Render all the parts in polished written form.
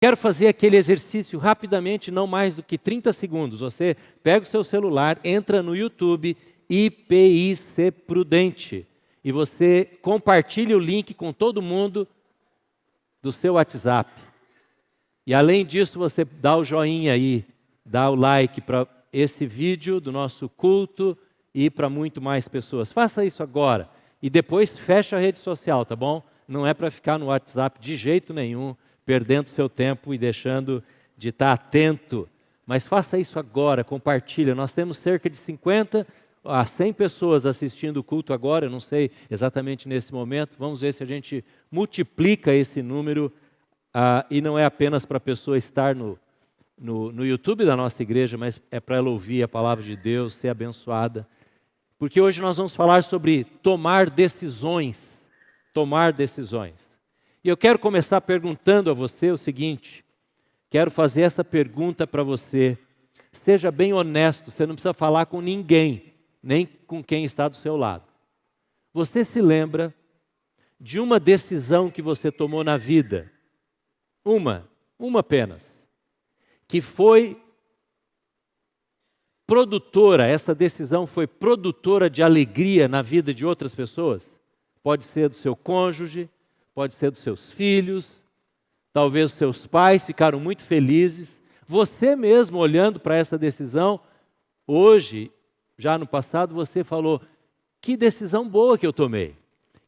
Quero fazer aquele exercício rapidamente, não mais do que 30 segundos. Você pega o seu celular, entra no YouTube, IPIC Prudente, e você compartilha o link com todo mundo do seu WhatsApp. E além disso, você dá o joinha aí, dá o like para esse vídeo do nosso culto e para muito mais pessoas. Faça isso agora e depois fecha a rede social, tá bom? Não é para ficar no WhatsApp de jeito nenhum, perdendo seu tempo e deixando de estar atento. Mas faça isso agora, compartilha. Nós temos cerca de 50 a 100 pessoas assistindo o culto agora, eu não sei exatamente nesse momento. Vamos ver se a gente multiplica esse número. E não é apenas para a pessoa estar no YouTube da nossa igreja, mas é para ela ouvir a palavra de Deus, ser abençoada. Porque hoje nós vamos falar sobre tomar decisões. Tomar decisões. E eu quero começar perguntando a você o seguinte, quero fazer essa pergunta para você. Seja bem honesto, você não precisa falar com ninguém, nem com quem está do seu lado. Você se lembra de uma decisão que você tomou na vida? Uma apenas, que foi produtora, essa decisão foi produtora de alegria na vida de outras pessoas? Pode ser do seu cônjuge, pode ser dos seus filhos, talvez os seus pais ficaram muito felizes. Você mesmo, olhando para essa decisão, hoje, já no passado, você falou, que decisão boa que eu tomei.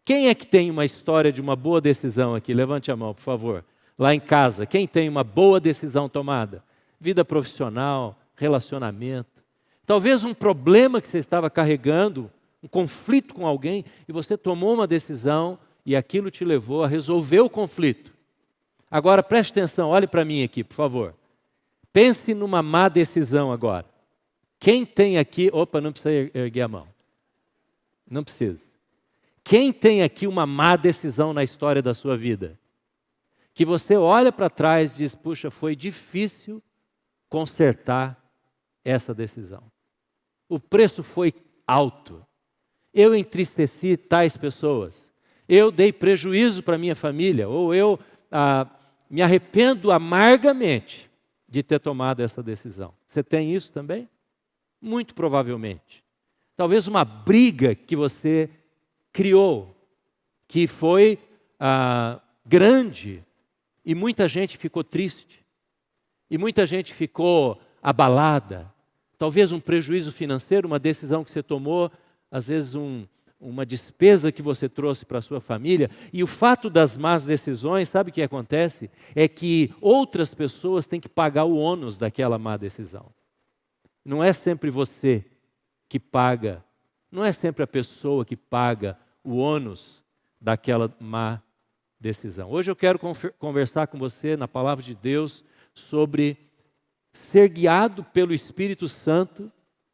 Quem é que tem uma história de uma boa decisão aqui? Levante a mão, por favor. Lá em casa, quem tem uma boa decisão tomada? Vida profissional, relacionamento. Talvez um problema que você estava carregando, um conflito com alguém, e você tomou uma decisão e aquilo te levou a resolver o conflito. Agora preste atenção, olhe para mim aqui, por favor. Pense numa má decisão agora. Quem tem aqui... Opa, não precisa erguer a mão. Não precisa. Quem tem aqui uma má decisão na história da sua vida? Que você olha para trás e diz, puxa, foi difícil consertar essa decisão. O preço foi alto. Eu entristeci tais pessoas. Eu dei prejuízo para minha família. Ou eu me arrependo amargamente de ter tomado essa decisão. Você tem isso também? Muito provavelmente. Talvez uma briga que você criou, que foi grande, e muita gente ficou triste, e muita gente ficou abalada. Talvez um prejuízo financeiro, uma decisão que você tomou, às vezes uma despesa que você trouxe para a sua família. E o fato das más decisões, sabe o que acontece? É que outras pessoas têm que pagar o ônus daquela má decisão. Não é sempre você que paga, não é sempre a pessoa que paga o ônus daquela má decisão. Hoje eu quero conversar com você na palavra de Deus sobre ser guiado pelo Espírito Santo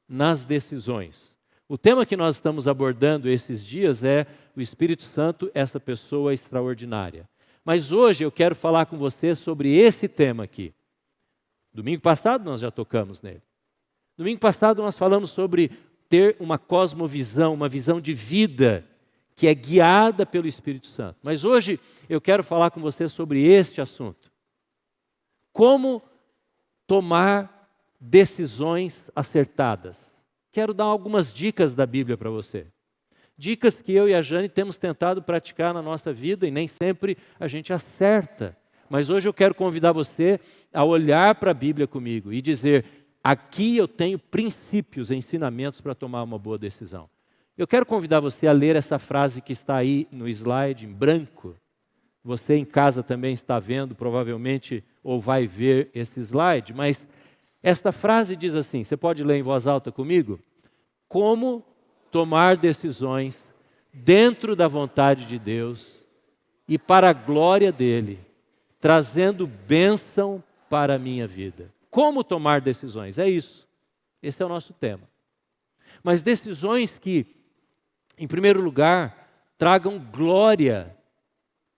nas decisões. O tema que nós estamos abordando esses dias é o Espírito Santo, essa pessoa extraordinária. Mas hoje eu quero falar com você sobre esse tema aqui. Domingo passado nós já tocamos nele. Domingo passado nós falamos sobre ter uma cosmovisão, uma visão de vida que é guiada pelo Espírito Santo. Mas hoje eu quero falar com você sobre este assunto. Como tomar decisões acertadas. Quero dar algumas dicas da Bíblia para você. Dicas que eu e a Jane temos tentado praticar na nossa vida e nem sempre a gente acerta. Mas hoje eu quero convidar você a olhar para a Bíblia comigo e dizer, aqui eu tenho princípios, ensinamentos para tomar uma boa decisão. Eu quero convidar você a ler essa frase que está aí no slide, em branco. Você em casa também está vendo, provavelmente, ou vai ver esse slide. Mas esta frase diz assim, você pode ler em voz alta comigo? Como tomar decisões dentro da vontade de Deus e para a glória dEle, trazendo bênção para a minha vida. Como tomar decisões? É isso. Esse é o nosso tema. Mas decisões que, em primeiro lugar, tragam glória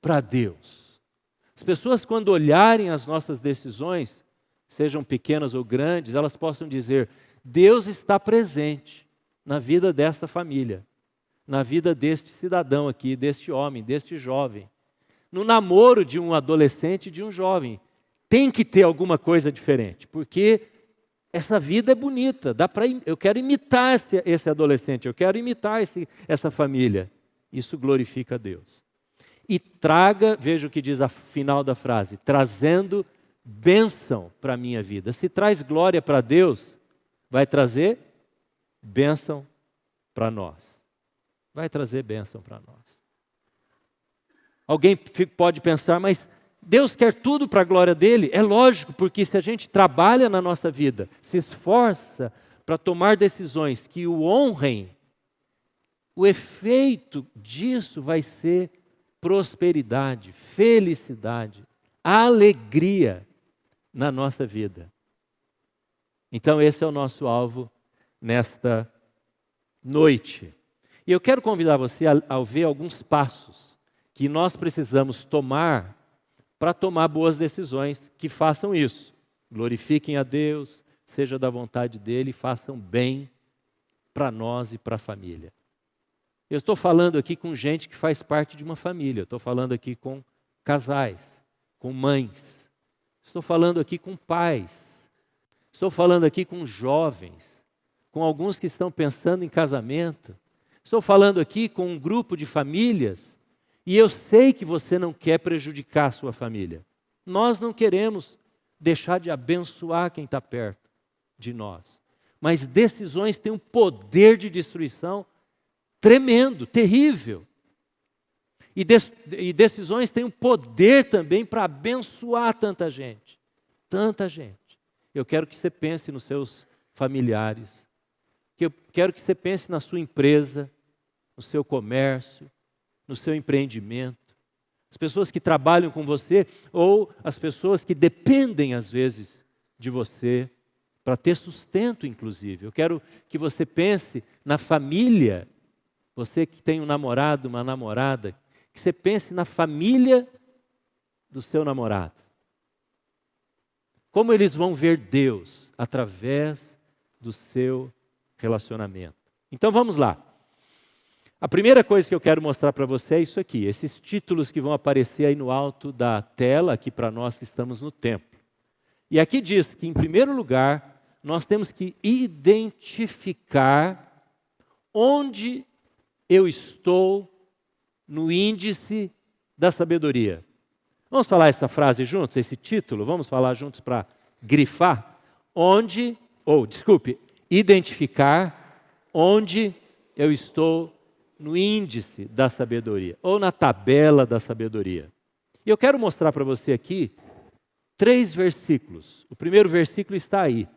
para Deus. As pessoas, quando olharem as nossas decisões, sejam pequenas ou grandes, elas possam dizer, Deus está presente na vida desta família, na vida deste cidadão aqui, deste homem, deste jovem, no namoro de um adolescente e de um jovem. tem que ter alguma coisa diferente, porque essa vida é bonita, eu quero imitar esse adolescente, eu quero imitar essa família. Isso glorifica a Deus. E traga, veja o que diz a final da frase, trazendo bênção para a minha vida. Se traz glória para Deus, vai trazer bênção para nós. Vai trazer bênção para nós. Alguém pode pensar, mas Deus quer tudo para a glória dele? É lógico, porque se a gente trabalha na nossa vida, se esforça para tomar decisões que o honrem, o efeito disso vai ser prosperidade, felicidade, alegria na nossa vida. Então esse é o nosso alvo nesta noite. E eu quero convidar você a ver alguns passos que nós precisamos tomar para tomar boas decisões que façam isso. Glorifiquem a Deus, seja da vontade dele, façam bem para nós e para a família. Eu estou falando aqui com gente que faz parte de uma família, eu estou falando aqui com casais, com mães, estou falando aqui com pais, estou falando aqui com jovens, com alguns que estão pensando em casamento, estou falando aqui com um grupo de famílias, e eu sei que você não quer prejudicar a sua família. Nós não queremos deixar de abençoar quem está perto de nós. Mas decisões têm um poder de destruição tremendo, terrível. E decisões têm um poder também para abençoar tanta gente. Tanta gente. Eu quero que você pense nos seus familiares. Eu quero que você pense na sua empresa, no seu comércio, no seu empreendimento. As pessoas que trabalham com você ou as pessoas que dependem, às vezes, de você para ter sustento, inclusive. Eu quero que você pense na família. Você que tem um namorado, uma namorada, que você pense na família do seu namorado. Como eles vão ver Deus através do seu relacionamento. Então vamos lá. A primeira coisa que eu quero mostrar para você é isso aqui, esses títulos que vão aparecer aí no alto da tela, aqui para nós que estamos no templo. E aqui diz que, em primeiro lugar, nós temos que identificar onde eu estou no índice da sabedoria. Vamos falar essa frase juntos, esse título? Vamos falar juntos para grifar? Identificar onde eu estou no índice da sabedoria, ou na tabela da sabedoria. E eu quero mostrar para você aqui 3 versículos. O primeiro versículo está aí.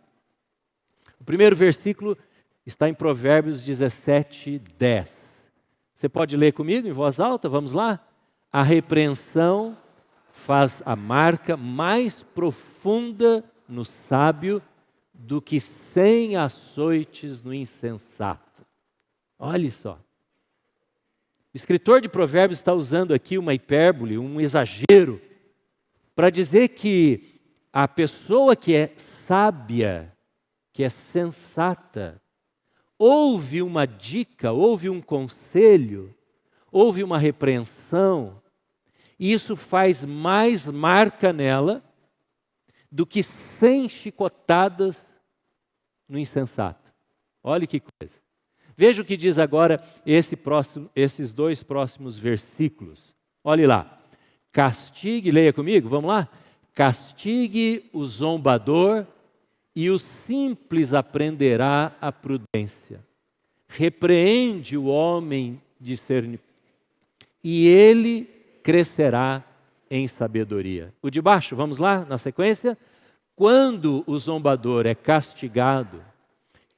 O primeiro versículo está em Provérbios 17, 10. Você pode ler comigo em voz alta? Vamos lá? A repreensão faz a marca mais profunda no sábio do que 100 açoites no insensato. Olha só. O escritor de Provérbios está usando aqui uma hipérbole, um exagero, para dizer que a pessoa que é sábia, que é sensata, ouve uma dica, ouve um conselho, ouve uma repreensão, e isso faz mais marca nela do que 100 chicotadas no insensato. Olha que coisa. Veja o que diz agora esses 2 próximos versículos. Olhe lá. Castigue, leia comigo, vamos lá? Castigue o zombador e o simples aprenderá a prudência. Repreende o homem discernimento e ele crescerá em sabedoria. O de baixo, vamos lá, na sequência? Quando o zombador é castigado,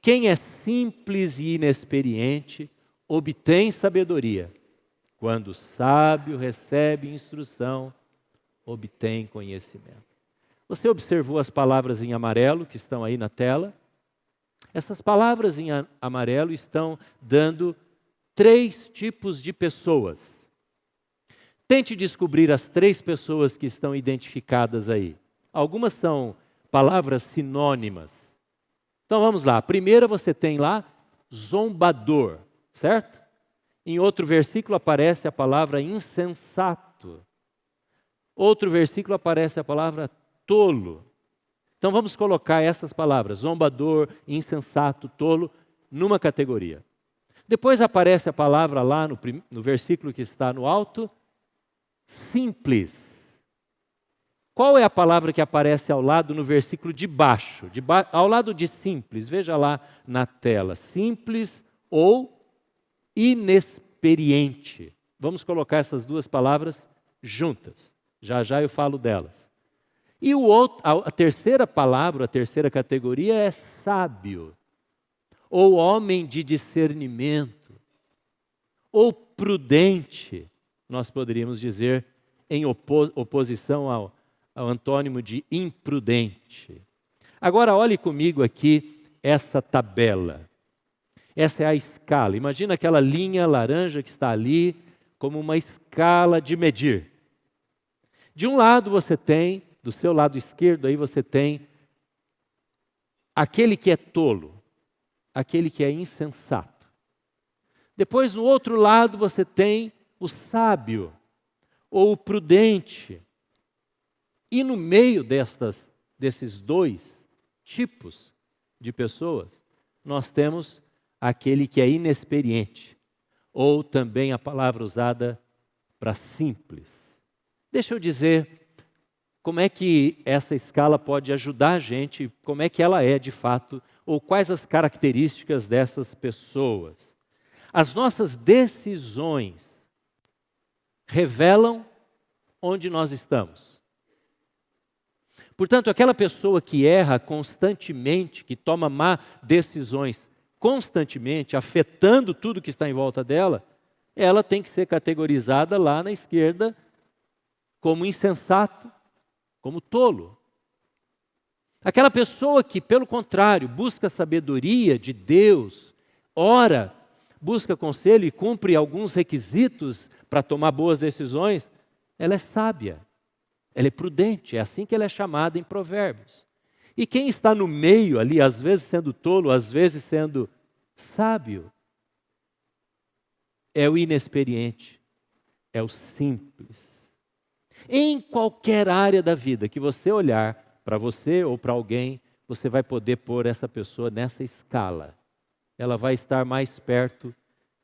quem é simples e inexperiente obtém sabedoria. Quando o sábio recebe instrução, obtém conhecimento. Você observou as palavras em amarelo que estão aí na tela? Essas palavras em amarelo estão dando 3 tipos de pessoas. Tente descobrir as 3 pessoas que estão identificadas aí. Algumas são palavras sinônimas. Então vamos lá. A primeira você tem lá zombador, certo? Em outro versículo aparece a palavra insensato. Outro versículo aparece a palavra tolo. Então vamos colocar essas palavras, zombador, insensato, tolo, numa categoria. Depois aparece a palavra lá no versículo que está no alto, simples. Qual é a palavra que aparece ao lado no versículo de baixo? Ao lado de simples, veja lá na tela. Simples ou inexperiente. Vamos colocar essas duas palavras juntas. Já já eu falo delas. E a terceira palavra, a terceira categoria é sábio. Ou homem de discernimento. Ou prudente, nós poderíamos dizer, em oposição ao antônimo de imprudente. Agora olhe comigo aqui essa tabela. Essa é a escala. Imagina aquela linha laranja que está ali como uma escala de medir. De um lado você tem, do seu lado esquerdo aí você tem aquele que é tolo, aquele que é insensato. Depois no outro lado você tem o sábio ou o prudente. E no meio desses dois tipos de pessoas, nós temos aquele que é inexperiente, ou também a palavra usada para simples. Deixa eu dizer como é que essa escala pode ajudar a gente, como é que ela é de fato, ou quais as características dessas pessoas. As nossas decisões revelam onde nós estamos. Portanto, aquela pessoa que erra constantemente, que toma má decisões constantemente, afetando tudo que está em volta dela, ela tem que ser categorizada lá na esquerda como insensato, como tolo. Aquela pessoa que, pelo contrário, busca a sabedoria de Deus, ora, busca conselho e cumpre alguns requisitos para tomar boas decisões, ela é sábia. Ela é prudente, é assim que ela é chamada em Provérbios. E quem está no meio ali, às vezes sendo tolo, às vezes sendo sábio, é o inexperiente, é o simples. Em qualquer área da vida que você olhar para você ou para alguém, você vai poder pôr essa pessoa nessa escala. Ela vai estar mais perto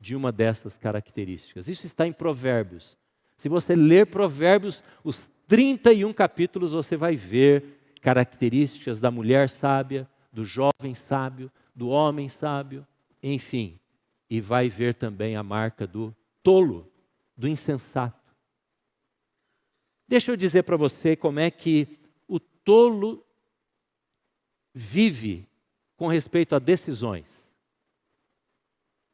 de uma dessas características. Isso está em Provérbios. Se você ler Provérbios, os 31 capítulos você vai ver características da mulher sábia, do jovem sábio, do homem sábio, enfim. E vai ver também a marca do tolo, do insensato. Deixa eu dizer para você como é que o tolo vive com respeito a decisões.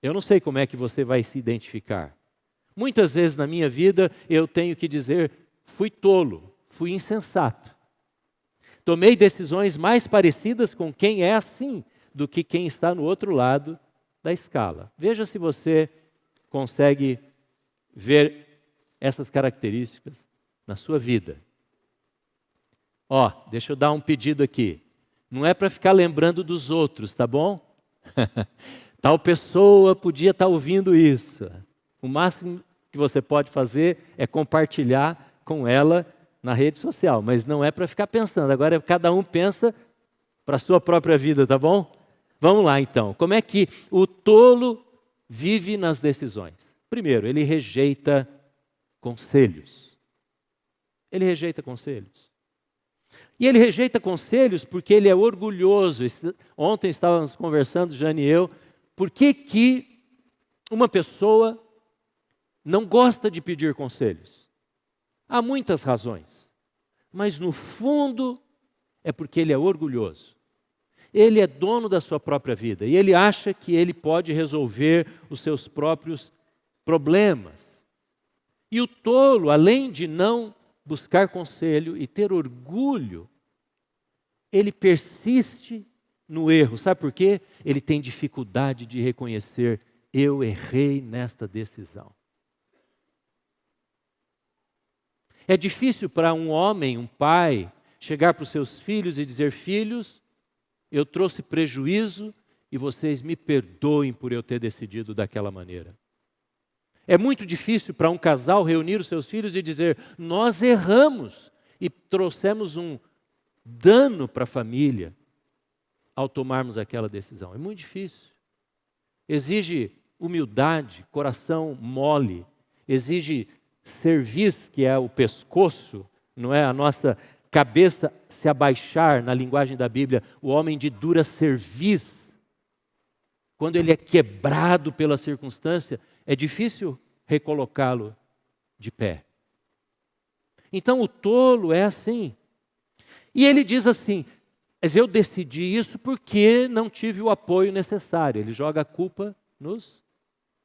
Eu não sei como é que você vai se identificar. Muitas vezes na minha vida eu tenho que dizer, fui tolo, fui insensato. Tomei decisões mais parecidas com quem é assim do que quem está no outro lado da escala. Veja se você consegue ver essas características na sua vida. Deixa eu dar um pedido aqui. Não é para ficar lembrando dos outros, tá bom? Tal pessoa podia estar ouvindo isso. O máximo que você pode fazer é compartilhar com ela na rede social, mas não é para ficar pensando. Agora cada um pensa para a sua própria vida, tá bom? Vamos lá então. Como é que o tolo vive nas decisões? Primeiro, ele rejeita conselhos. Ele rejeita conselhos. E ele rejeita conselhos porque ele é orgulhoso. Ontem estávamos conversando, Jane e eu, por que uma pessoa não gosta de pedir conselhos? Há muitas razões, mas no fundo é porque ele é orgulhoso. Ele é dono da sua própria vida e ele acha que ele pode resolver os seus próprios problemas. E o tolo, além de não buscar conselho e ter orgulho, ele persiste no erro. Sabe por quê? Ele tem dificuldade de reconhecer, eu errei nesta decisão. É difícil para um homem, um pai, chegar para os seus filhos e dizer, filhos, eu trouxe prejuízo e vocês me perdoem por eu ter decidido daquela maneira. É muito difícil para um casal reunir os seus filhos e dizer, nós erramos e trouxemos dano para a família ao tomarmos aquela decisão. É muito difícil. Exige humildade, coração mole, exige cerviz, que é o pescoço, não é? A nossa cabeça se abaixar, na linguagem da Bíblia, o homem de dura cerviz. Quando ele é quebrado pela circunstância, é difícil recolocá-lo de pé. Então o tolo é assim. E ele diz assim, mas eu decidi isso porque não tive o apoio necessário. Ele joga a culpa nos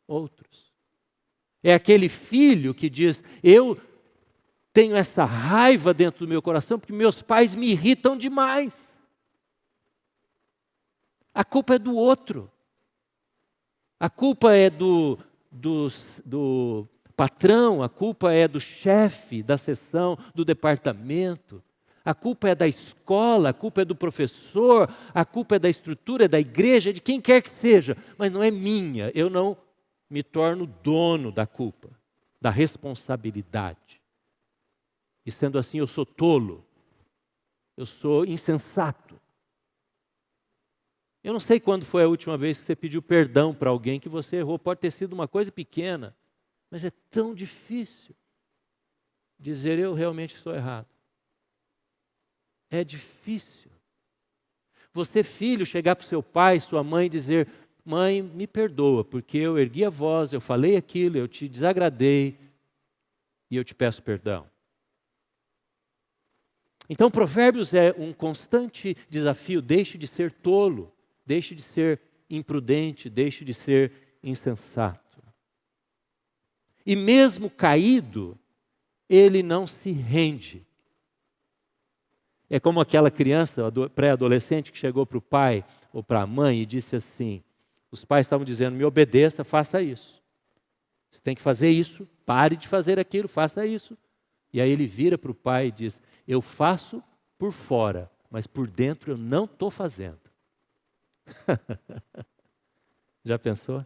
outros. É aquele filho que diz, eu tenho essa raiva dentro do meu coração porque meus pais me irritam demais. A culpa é do outro. A culpa é do patrão, a culpa é do chefe da seção, do departamento. A culpa é da escola, a culpa é do professor, a culpa é da estrutura, da igreja, de quem quer que seja. Mas não é minha, eu não me torno dono da culpa, da responsabilidade. E sendo assim, eu sou tolo, eu sou insensato. Eu não sei quando foi a última vez que você pediu perdão para alguém que você errou. Pode ter sido uma coisa pequena, mas é tão difícil dizer eu realmente estou errado. É difícil. Você, filho, chegar para o seu pai, sua mãe e dizer, mãe, me perdoa, porque eu ergui a voz, eu falei aquilo, eu te desagradei e eu te peço perdão. Então, Provérbios é um constante desafio, deixe de ser tolo. Deixe de ser imprudente, deixe de ser insensato. E mesmo caído, ele não se rende. É como aquela criança, pré-adolescente, que chegou para o pai ou para a mãe e disse assim, os pais estavam dizendo, me obedeça, faça isso. Você tem que fazer isso, pare de fazer aquilo, faça isso. E aí ele vira para o pai e diz, eu faço por fora, mas por dentro eu não estou fazendo. Já pensou?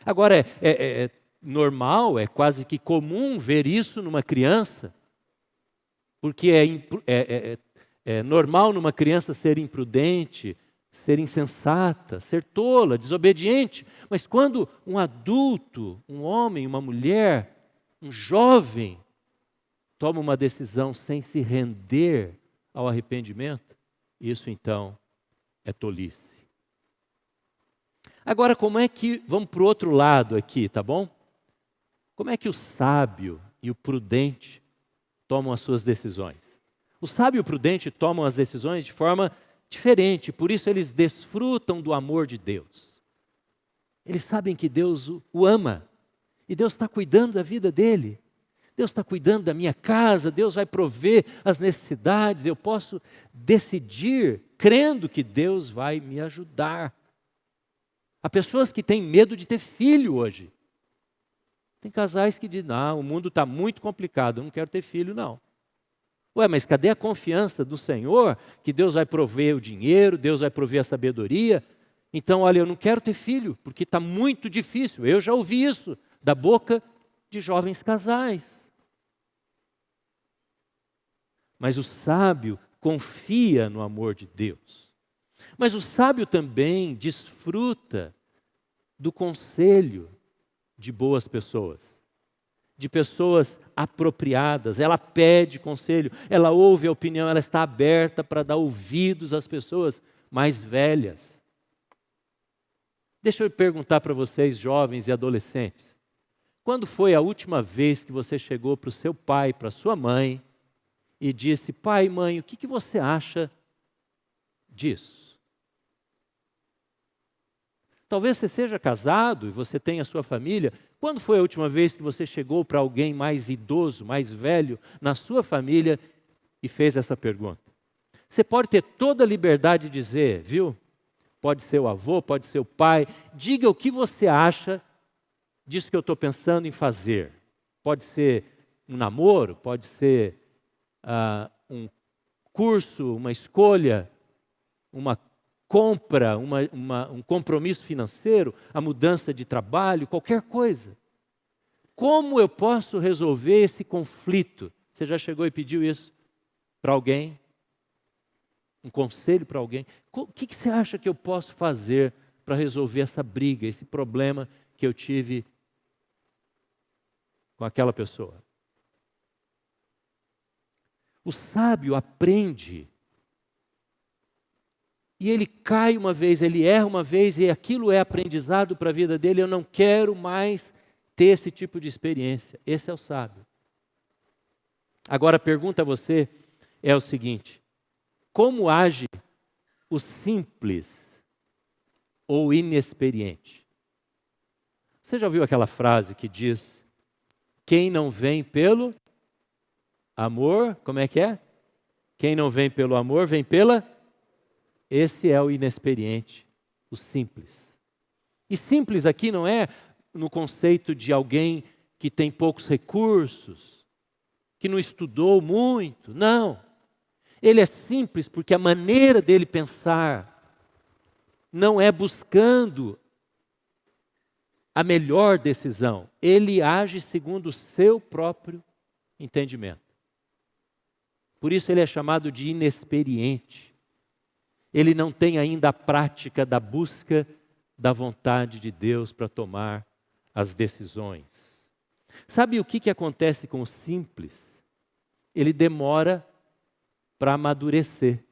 Agora, é normal, é quase que comum ver isso numa criança, porque é normal numa criança ser imprudente, ser insensata, ser tola, desobediente. Mas quando um adulto, um homem, uma mulher, um jovem, toma uma decisão sem se render ao arrependimento, isso então é tolice. Agora, como é que, vamos para o outro lado aqui, tá bom? Como é que o sábio e o prudente tomam as suas decisões? O sábio e o prudente tomam as decisões de forma diferente, por isso eles desfrutam do amor de Deus. Eles sabem que Deus o ama, e Deus está cuidando da vida dele. Deus está cuidando da minha casa, Deus vai prover as necessidades, eu posso decidir crendo que Deus vai me ajudar. Há pessoas que têm medo de ter filho hoje. Tem casais que dizem, não, o mundo está muito complicado, eu não quero ter filho não. Ué, mas cadê a confiança do Senhor que Deus vai prover o dinheiro, Deus vai prover a sabedoria? Então, olha, eu não quero ter filho, porque está muito difícil. Eu já ouvi isso da boca de jovens casais. Mas o sábio confia no amor de Deus. Mas o sábio também desfruta do conselho de boas pessoas, de pessoas apropriadas. Ela pede conselho, ela ouve a opinião, ela está aberta para dar ouvidos às pessoas mais velhas. Deixa eu perguntar para vocês, jovens e adolescentes, quando foi a última vez que você chegou para o seu pai, para a sua mãe, e disse, pai, mãe, o que você acha disso? Talvez você seja casado e você tenha a sua família. Quando foi a última vez que você chegou para alguém mais idoso, mais velho, na sua família e fez essa pergunta? Você pode ter toda a liberdade de dizer, viu? Pode ser o avô, pode ser o pai. Diga o que você acha disso que eu estou pensando em fazer. Pode ser um namoro, pode ser um curso, uma escolha, uma compra, um compromisso financeiro, a mudança de trabalho, qualquer coisa. Como eu posso resolver esse conflito? Você já chegou e pediu isso para alguém? um conselho para alguém. O que você acha que eu posso fazer para resolver essa briga, esse problema que eu tive com aquela pessoa? O sábio aprende. E ele cai uma vez, ele erra uma vez, e aquilo é aprendizado para a vida dele. Eu não quero mais ter esse tipo de experiência. Esse é o sábio. Agora a pergunta a você é o seguinte: como age o simples ou inexperiente? Você já ouviu aquela frase que diz: quem não vem pelo amor, como é que é? Quem não vem pelo amor, vem pela... Esse é o inexperiente, o simples. E simples aqui não é no conceito de alguém que tem poucos recursos, que não estudou muito, não. Ele é simples porque a maneira dele pensar não é buscando a melhor decisão. Ele age segundo o seu próprio entendimento. Por isso ele é chamado de inexperiente. Ele não tem ainda a prática da busca da vontade de Deus para tomar as decisões. Sabe o que acontece com o simples? Ele demora para amadurecer.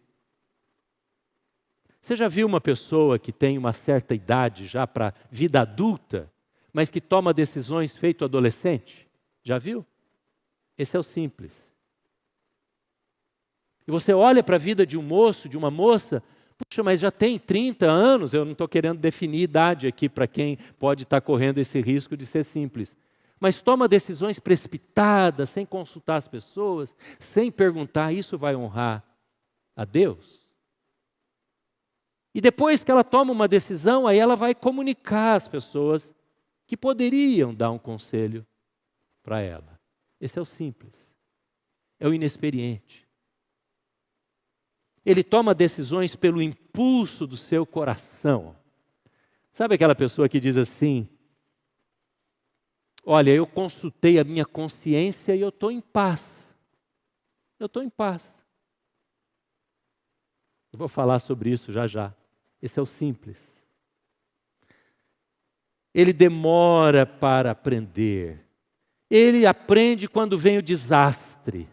Você já viu uma pessoa que tem uma certa idade já para vida adulta, mas que toma decisões feito adolescente? Já viu? Esse é o simples. E você olha para a vida de um moço, de uma moça, puxa, mas já tem 30 anos, eu não estou querendo definir idade aqui para quem pode estar correndo esse risco de ser simples. Mas toma decisões precipitadas, sem consultar as pessoas, sem perguntar: isso vai honrar a Deus? E depois que ela toma uma decisão, aí ela vai comunicar às pessoas que poderiam dar um conselho para ela. Esse é o simples, é o inexperiente. Ele toma decisões pelo impulso do seu coração. Sabe aquela pessoa que diz assim: olha, eu consultei a minha consciência e eu estou em paz. Eu estou em paz. Eu vou falar sobre isso já já. Esse é o simples. Ele demora para aprender. Ele aprende quando vem o desastre.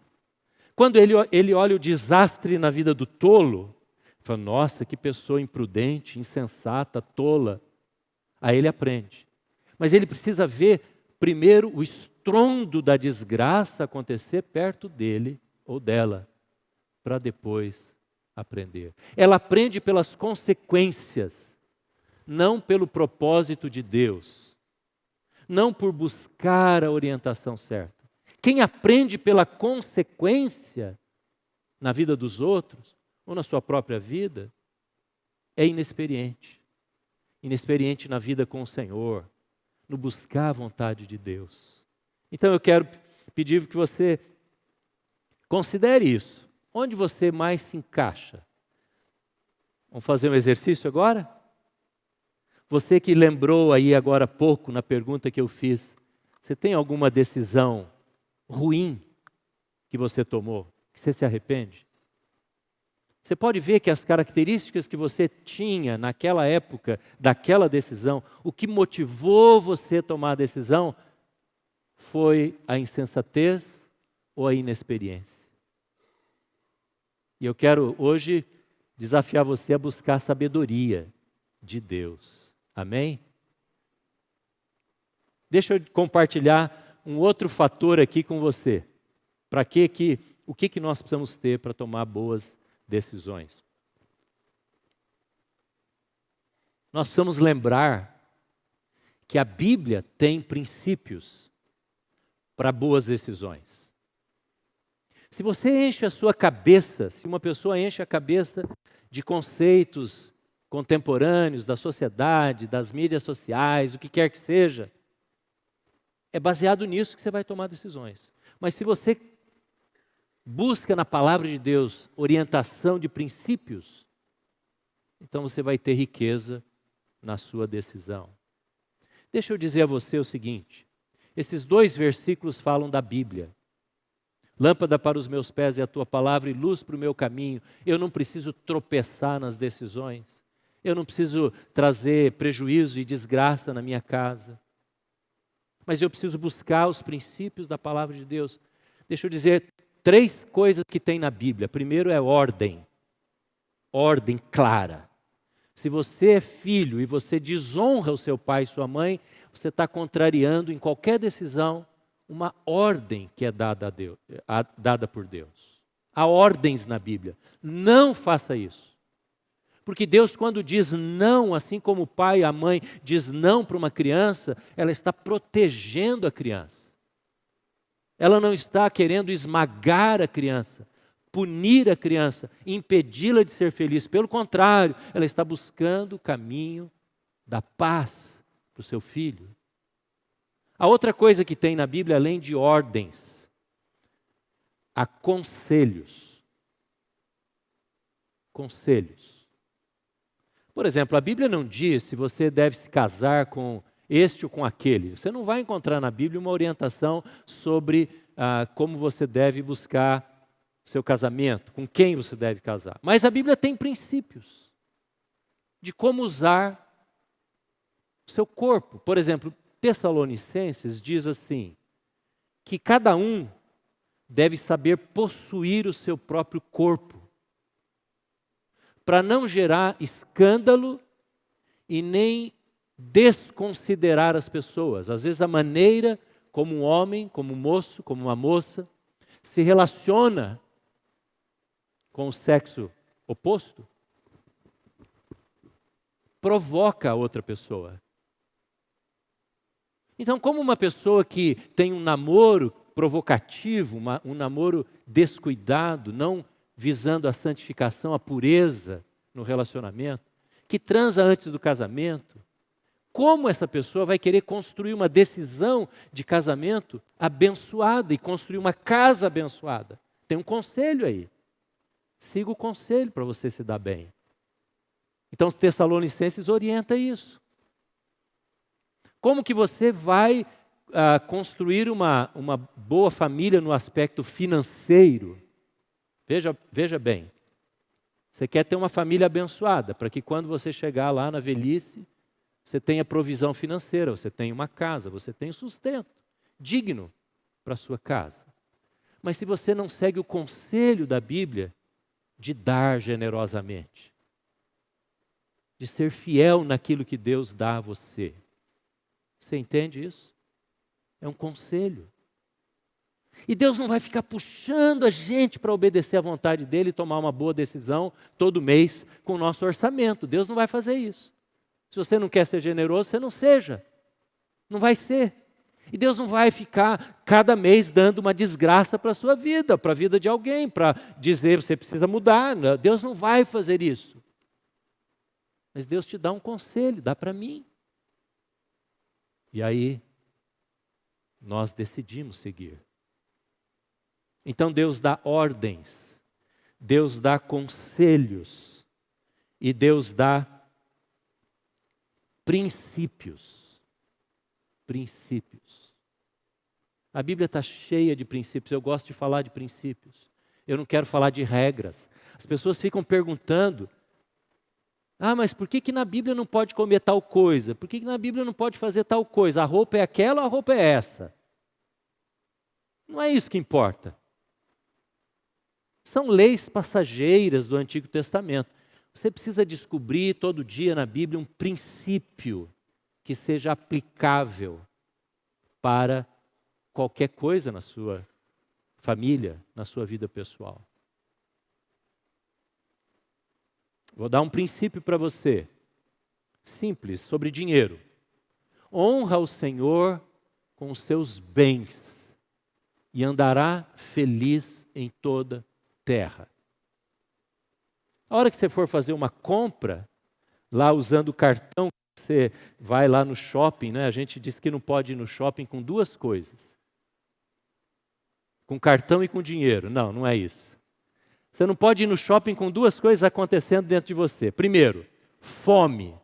Quando ele olha o desastre na vida do tolo, fala: nossa, que pessoa imprudente, insensata, tola. Aí ele aprende. Mas ele precisa ver primeiro o estrondo da desgraça acontecer perto dele ou dela, para depois aprender. Ela aprende pelas consequências, não pelo propósito de Deus, não por buscar a orientação certa. Quem aprende pela consequência na vida dos outros, ou na sua própria vida, é inexperiente. Inexperiente na vida com o Senhor, no buscar a vontade de Deus. Então eu quero pedir que você considere isso. Onde você mais se encaixa? Vamos fazer um exercício agora? Você que lembrou aí agora há pouco na pergunta que eu fiz, você tem alguma decisão ruim que você tomou, que você se arrepende? Você pode ver que as características que você tinha naquela época, daquela decisão, o que motivou você a tomar a decisão foi a insensatez ou a inexperiência. E eu quero hoje desafiar você a buscar a sabedoria de Deus. Amém? Deixa eu compartilhar um outro fator aqui com você. O que nós precisamos ter para tomar boas decisões? Nós precisamos lembrar que a Bíblia tem princípios para boas decisões. Se você enche a sua cabeça, se uma pessoa enche a cabeça de conceitos contemporâneos da sociedade, das mídias sociais, o que quer que seja, é baseado nisso que você vai tomar decisões. Mas se você busca na palavra de Deus orientação de princípios, então você vai ter riqueza na sua decisão. Deixa eu dizer a você o seguinte: esses 2 versículos falam da Bíblia. Lâmpada para os meus pés é a tua palavra e luz para o meu caminho. Eu não preciso tropeçar nas decisões. Eu não preciso trazer prejuízo e desgraça na minha casa. Mas eu preciso buscar os princípios da palavra de Deus. Deixa eu dizer 3 coisas que tem na Bíblia. Primeiro é ordem. Ordem clara. Se você é filho e você desonra o seu pai e sua mãe, você está contrariando em qualquer decisão uma ordem que é dada por Deus. Há ordens na Bíblia. Não faça isso. Porque Deus, quando diz não, assim como o pai e a mãe diz não para uma criança, ela está protegendo a criança. Ela não está querendo esmagar a criança, punir a criança, impedi-la de ser feliz. Pelo contrário, ela está buscando o caminho da paz para o seu filho. A outra coisa que tem na Bíblia, além de ordens, há conselhos. Conselhos. Por exemplo, a Bíblia não diz se você deve se casar com este ou com aquele. Você não vai encontrar na Bíblia uma orientação sobre como você deve buscar seu casamento, com quem você deve casar. Mas a Bíblia tem princípios de como usar o seu corpo. Por exemplo, Tessalonicenses diz assim, que cada um deve saber possuir o seu próprio corpo, para não gerar escândalo e nem desconsiderar as pessoas. Às vezes a maneira como um homem, como um moço, como uma moça, se relaciona com o sexo oposto, provoca a outra pessoa. Então, como uma pessoa que tem um namoro provocativo, um namoro descuidado, não visando a santificação, a pureza no relacionamento, que transa antes do casamento, como essa pessoa vai querer construir uma decisão de casamento abençoada e construir uma casa abençoada? Tem um conselho aí. Siga o conselho para você se dar bem. Então, os Tessalonicenses orienta isso. Como que você vai construir uma boa família no aspecto financeiro? Veja bem, você quer ter uma família abençoada, para que quando você chegar lá na velhice, você tenha provisão financeira, você tenha uma casa, você tenha sustento digno para a sua casa. Mas se você não segue o conselho da Bíblia de dar generosamente, de ser fiel naquilo que Deus dá a você, você entende isso? É um conselho. E Deus não vai ficar puxando a gente para obedecer à vontade dEle e tomar uma boa decisão todo mês com o nosso orçamento. Deus não vai fazer isso. Se você não quer ser generoso, você não seja. Não vai ser. E Deus não vai ficar cada mês dando uma desgraça para a sua vida, para a vida de alguém, para dizer você precisa mudar. Deus não vai fazer isso. Mas Deus te dá um conselho, dá para mim. E aí, nós decidimos seguir. Então Deus dá ordens, Deus dá conselhos e Deus dá princípios. Princípios. A Bíblia está cheia de princípios, eu gosto de falar de princípios. Eu não quero falar de regras. As pessoas ficam perguntando, mas por que na Bíblia não pode comer tal coisa? Por que na Bíblia não pode fazer tal coisa? A roupa é aquela ou a roupa é essa? Não é isso que importa. São leis passageiras do Antigo Testamento. Você precisa descobrir todo dia na Bíblia um princípio que seja aplicável para qualquer coisa na sua família, na sua vida pessoal. Vou dar um princípio para você, simples, sobre dinheiro. Honra o Senhor com os seus bens e andará feliz em toda terra. A hora que você for fazer uma compra, lá usando o cartão, você vai lá no shopping, né? A gente diz que não pode ir no shopping com 2 coisas. Com cartão e com dinheiro. Não, não é isso. Você não pode ir no shopping com 2 coisas acontecendo dentro de você. Primeiro, fome.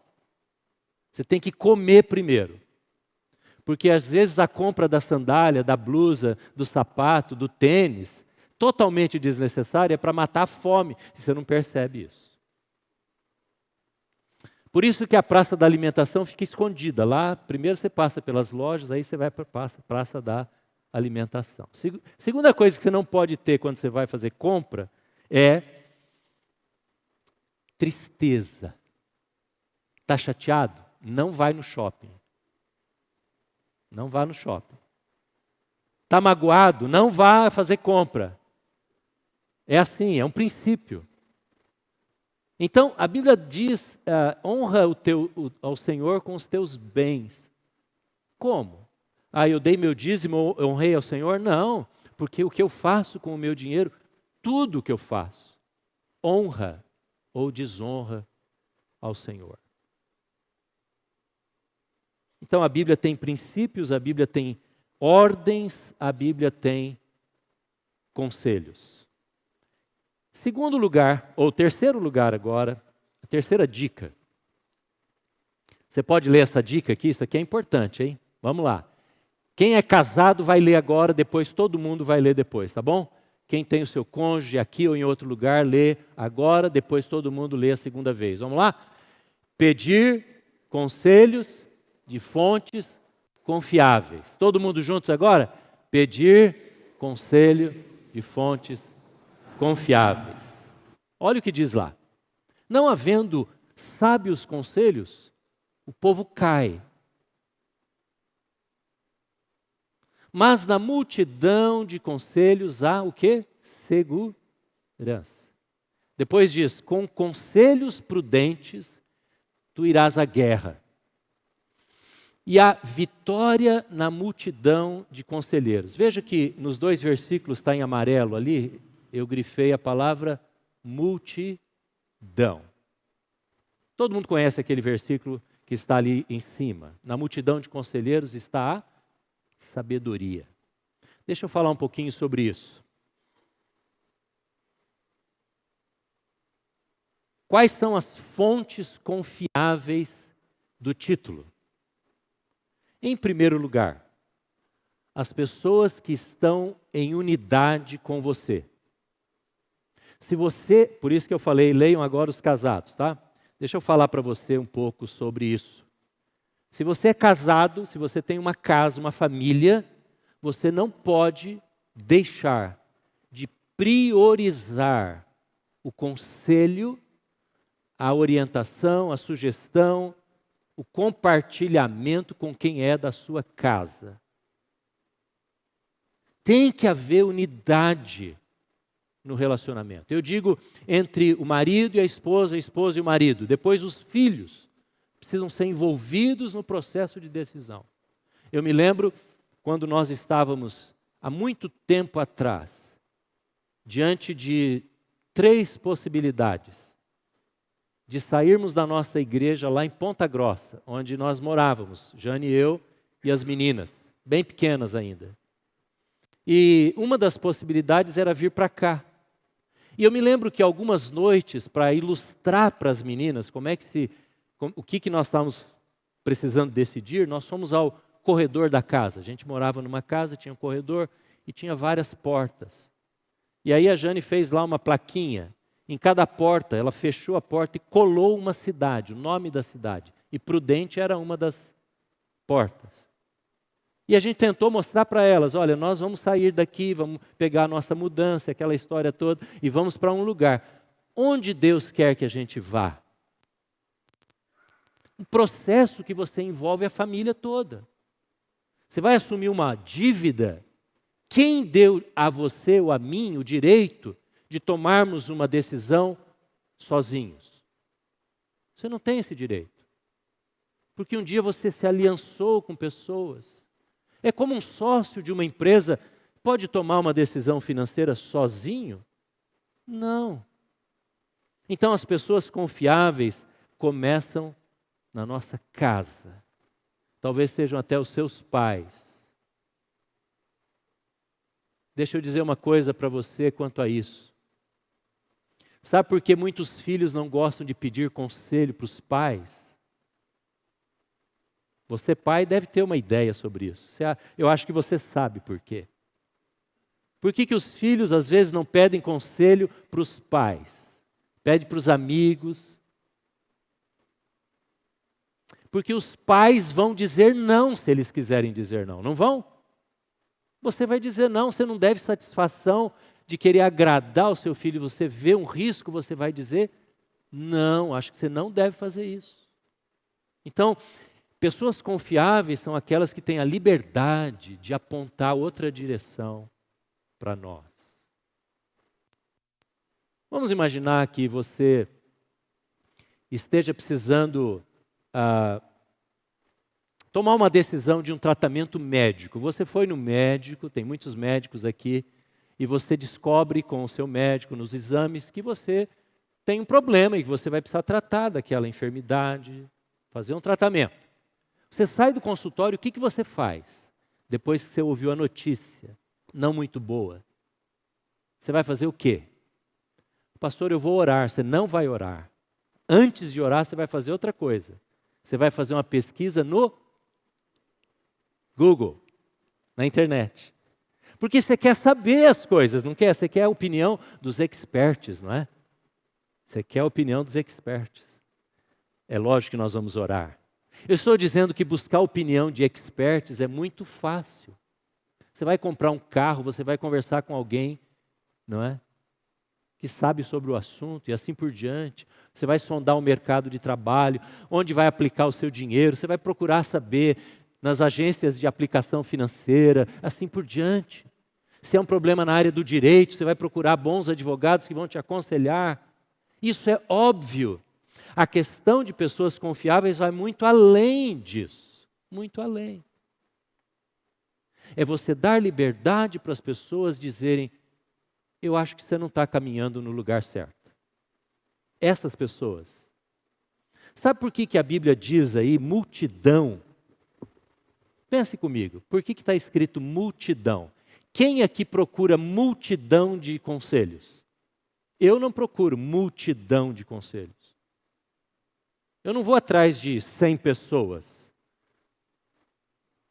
Você tem que comer primeiro. Porque às vezes a compra da sandália, da blusa, do sapato, do tênis, totalmente desnecessária é para matar a fome, e você não percebe isso. Por isso que a praça da alimentação fica escondida. Lá, primeiro você passa pelas lojas, aí você vai para a praça da alimentação. Segunda coisa que você não pode ter quando você vai fazer compra é tristeza. Está chateado? Não vai no shopping. Não vá no shopping. Está magoado? Não vá fazer compra. É assim, é um princípio. Então, a Bíblia diz, honra ao Senhor com os teus bens. Como? Eu dei meu dízimo, eu honrei ao Senhor? Não, porque o que eu faço com o meu dinheiro, tudo o que eu faço, honra ou desonra ao Senhor. Então, a Bíblia tem princípios, a Bíblia tem ordens, a Bíblia tem conselhos. Segundo lugar, ou terceiro lugar agora, a terceira dica. Você pode ler essa dica aqui, isso aqui é importante, hein? Vamos lá. Quem é casado vai ler agora, depois todo mundo vai ler depois, tá bom? Quem tem o seu cônjuge aqui ou em outro lugar, lê agora, depois todo mundo lê a segunda vez. Vamos lá? Pedir conselhos de fontes confiáveis. Todo mundo juntos agora? Pedir conselho de fontes confiáveis. Olha o que diz lá. Não havendo sábios conselhos, o povo cai. Mas na multidão de conselhos há o quê? Segurança. Depois diz, com conselhos prudentes, tu irás à guerra. E há vitória na multidão de conselheiros. Veja que nos 2 versículos, está em amarelo ali, eu grifei a palavra multidão. Todo mundo conhece aquele versículo que está ali em cima. Na multidão de conselheiros está a sabedoria. Deixa eu falar um pouquinho sobre isso. Quais são as fontes confiáveis do título? Em primeiro lugar, as pessoas que estão em unidade com você. Se você, por isso que eu falei, leiam agora os casados, tá? Deixa eu falar para você um pouco sobre isso. Se você é casado, se você tem uma casa, uma família, você não pode deixar de priorizar o conselho, a orientação, a sugestão, o compartilhamento com quem é da sua casa. Tem que haver unidade no relacionamento. Eu digo entre o marido e a esposa e o marido. Depois os filhos precisam ser envolvidos no processo de decisão. Eu me lembro quando nós estávamos, há muito tempo atrás, diante de 3 possibilidades de sairmos da nossa igreja lá em Ponta Grossa, onde nós morávamos, Jane e eu e as meninas, bem pequenas ainda. E uma das possibilidades era vir para cá. E eu me lembro que algumas noites, para ilustrar para as meninas o que nós estávamos precisando decidir, nós fomos ao corredor da casa. A gente morava numa casa, tinha um corredor e tinha várias portas. E aí a Jane fez lá uma plaquinha. Em cada porta, ela fechou a porta e colou uma cidade, o nome da cidade. E Prudente era uma das portas. E a gente tentou mostrar para elas, olha, nós vamos sair daqui, vamos pegar a nossa mudança, aquela história toda, e vamos para um lugar. Onde Deus quer que a gente vá? Um processo que você envolve a família toda. Você vai assumir uma dívida? Quem deu a você ou a mim o direito de tomarmos uma decisão sozinhos? Você não tem esse direito. Porque um dia você se aliançou com pessoas. É como um sócio de uma empresa pode tomar uma decisão financeira sozinho? Não. Então as pessoas confiáveis começam na nossa casa. Talvez sejam até os seus pais. Deixa eu dizer uma coisa para você quanto a isso. Sabe por que muitos filhos não gostam de pedir conselho para os pais? Você, pai, deve ter uma ideia sobre isso. Eu acho que você sabe por quê. Por que que os filhos às vezes não pedem conselho para os pais? Pede para os amigos. Porque os pais vão dizer não se eles quiserem dizer não, não vão? Você vai dizer não, você não deve satisfação de querer agradar o seu filho, você vê um risco, você vai dizer não, acho que você não deve fazer isso. Então, pessoas confiáveis são aquelas que têm a liberdade de apontar outra direção para nós. Vamos imaginar que você esteja precisando tomar uma decisão de um tratamento médico. Você foi no médico, tem muitos médicos aqui, e você descobre com o seu médico, nos exames, que você tem um problema e que você vai precisar tratar daquela enfermidade, fazer um tratamento. Você sai do consultório, o que você faz? Depois que você ouviu a notícia, não muito boa. Você vai fazer o quê? Pastor, eu vou orar. Você não vai orar. Antes de orar, você vai fazer outra coisa. Você vai fazer uma pesquisa no Google, na internet. Porque você quer saber as coisas, não quer? Você quer a opinião dos experts, não é? Você quer a opinião dos experts. É lógico que nós vamos orar. Eu estou dizendo que buscar a opinião de experts é muito fácil. Você vai comprar um carro, você vai conversar com alguém, não é? Que sabe sobre o assunto e assim por diante. Você vai sondar o mercado de trabalho, onde vai aplicar o seu dinheiro, você vai procurar saber nas agências de aplicação financeira, assim por diante. Se é um problema na área do direito, você vai procurar bons advogados que vão te aconselhar. Isso é óbvio. A questão de pessoas confiáveis vai muito além disso. Muito além. É você dar liberdade para as pessoas dizerem: eu acho que você não está caminhando no lugar certo. Essas pessoas. Sabe por que a Bíblia diz aí multidão? Pense comigo, por que está escrito multidão? Quem aqui procura multidão de conselhos? Eu não procuro multidão de conselhos. Eu não vou atrás de 100 pessoas.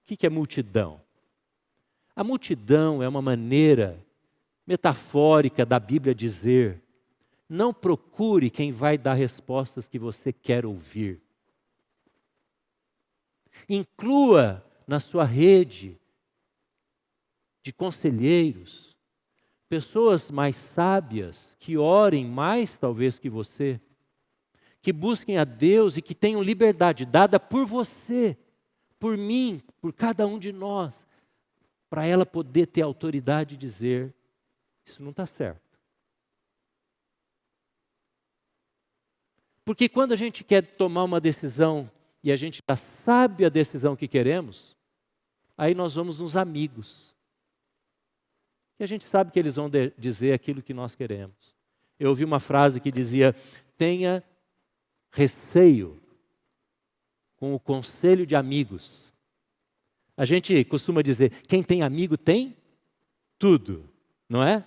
O que é multidão? A multidão é uma maneira metafórica da Bíblia dizer: não procure quem vai dar respostas que você quer ouvir. Inclua na sua rede de conselheiros pessoas mais sábias, que orem mais talvez que você, que busquem a Deus e que tenham liberdade dada por você, por mim, por cada um de nós, para ela poder ter autoridade de dizer: isso não está certo. Porque quando a gente quer tomar uma decisão e a gente já sabe a decisão que queremos, aí nós vamos nos amigos. E a gente sabe que eles vão dizer aquilo que nós queremos. Eu ouvi uma frase que dizia: tenha receio com o conselho de amigos. A gente costuma dizer: quem tem amigo tem tudo, não é?